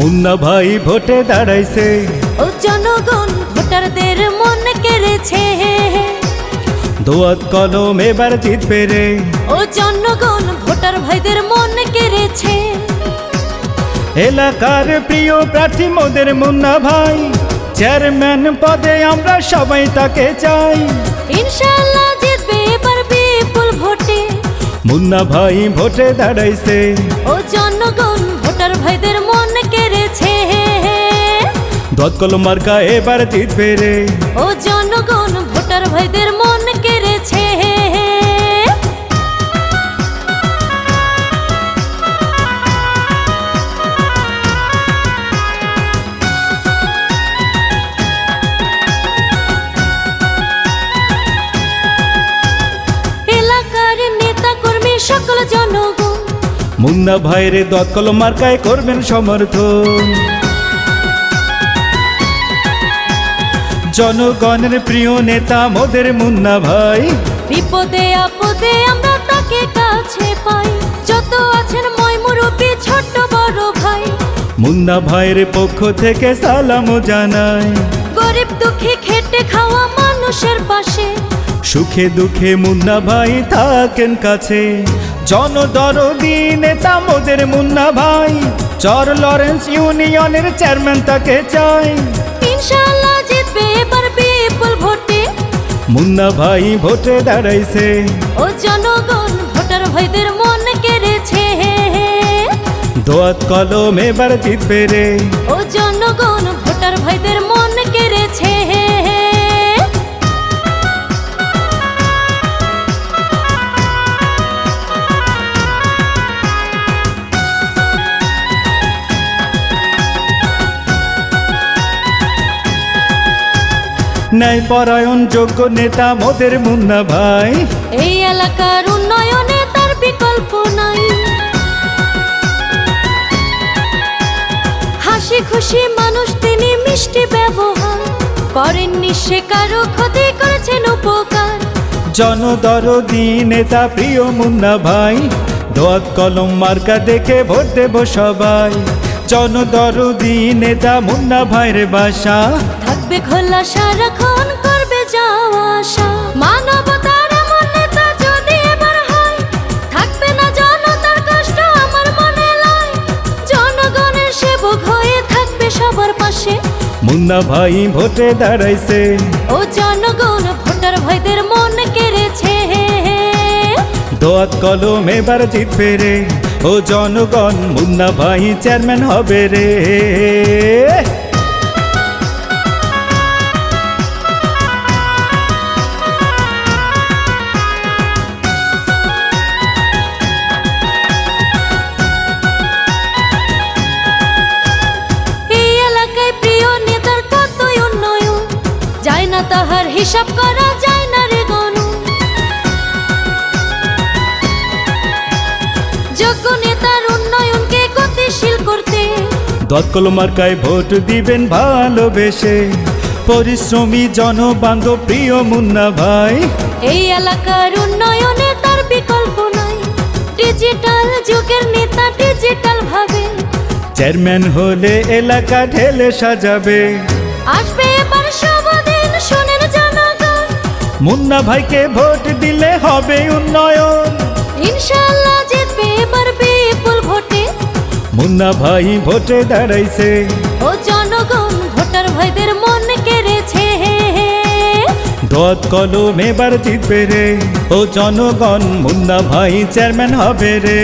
মুন্না ভাই ভোটে দাঁড়াইছে, ও জনগণ ভোটারদের মন কেড়েছে। দোয়াত কলম এবার জিতবে রে, ও জনগণ ভোটার ভাইদের মন কেড়েছে। এলাকার প্রিয় প্রার্থী মোদের মুন্না ভাই, চেয়ারম্যান পদে আমরা সবাই তাকে চাই। ইনশাআল্লাহ জিতবে এবার বিপুল ভোটে। মুন্না ভাই ভোটে দাঁড়াইছে, ও জনগণ ভোটার ভাইদের মন কেড়েছে। দোয়াত কলম মার্কা এবার জিতবে রে, ও জনগণ ভোটার ভাইদের মন কেড়েছে। এলাকার নেতা কর্মী সকল জনগণ মুন্না ভাইয়ের দোয়াত কলম মার্কায় করবেন সমর্থন। জনগণের প্রিয় নেতা মোদের মুন্না ভাই, বিপদে আপদে আমরা তাকে কাছে পাই। যত আছেন মই মুরব্বি ছোট বড় ভাই, মুন্না ভাইয়ের পক্ষ থেকে সালাম জানাই। গরিব দুঃখী খেটে খাওয়া মানুষের পাশে, সুখে দুঃখে মুন্না ভাই থাকেন কাছে। জনদরদি নেতা মোদের মুন্না ভাই, চর লরেন্স ইউনিয়নের চেয়ারম্যান তাকে চাই। ইনশাআল্লাহ জিতবে এবার বিপুল ভোটে। মুন্না ভাই ভোটে দাঁড়াইছে, ও জনগণ ভোটার ভাইদের মন কেড়েছে। দোয়াত কলম এবার জিতবে রে, ও জনগণ ভোটার ভাইদের মন কেড়েছে। ন্যায় পরায়ণ যোগ্য নেতা মোদের মুন্না ভাই, এই এলাকার উন্নয়নে তার বিকল্প নাই। হাসি খুশি মানুষ তিনি, মিষ্টি ব্যবহার করেননি সে কারো ক্ষতি, করেছেন উপকার। জনদরদি নেতা প্রিয় মুন্না ভাই, দোয়াত কলম মার্কা দেখে ভোট দেব সবাই। জনদরদি নেতা মুন্না ভাইয়ের বাসা, থাকবে খোলা সারাক্ষণ, করবে যাওয়া আসা। মানবতার এমন নেতা যদি এবার হয়, থাকবে না জনতার কষ্ট আমার মনে লয়। জনগণের সেবক হয়ে থাকবে সবার পাশে। মুন্না ভাই ভোটে দাঁড়াইছে, ও জনগণ ভোটার ভাইদের মন কেড়েছে। দোয়াত কলম এবার জিতবে রে, ও জনগণ মুন্না ভাই চেয়ারম্যান হবে রে। এই এলাকায় প্রিয় নেতার কতই উন্নয়ন, যায় না তাহার হিসাব করা যায় না রে গণন। যোগ্য নেতার উন্নয়নকে গতিশীল করতে, দোয়াত কলম মার্কায় ভোট দিবেন ভালোবেসে। পরিশ্রমী জনবান্ধব প্রিয় মুন্না ভাই, এই এলাকার উন্নয়নে তার বিকল্প নাই। ডিজিটাল যুগের নেতা ডিজিটাল ভাবে, চেয়ারম্যান হলে এলাকা ঢেলে সাজাবে। আসবে এবার শুভদিন শোনেন জনগণ, মুন্না ভাইকে ভোট দিলে হবে উন্নয়ন। ইনশাআল্লাহ জিতবে এবার বিপুল ভোটে। মুন্না ভাই ভোটে দাঁড়াইছে, ও জনগণ ভোটার ভাইদের মন কেড়েছে। দোয়াত কলম এবার জিতবে রে, ও জনগণ মুন্না ভাই চেয়ারম্যান হবে রে।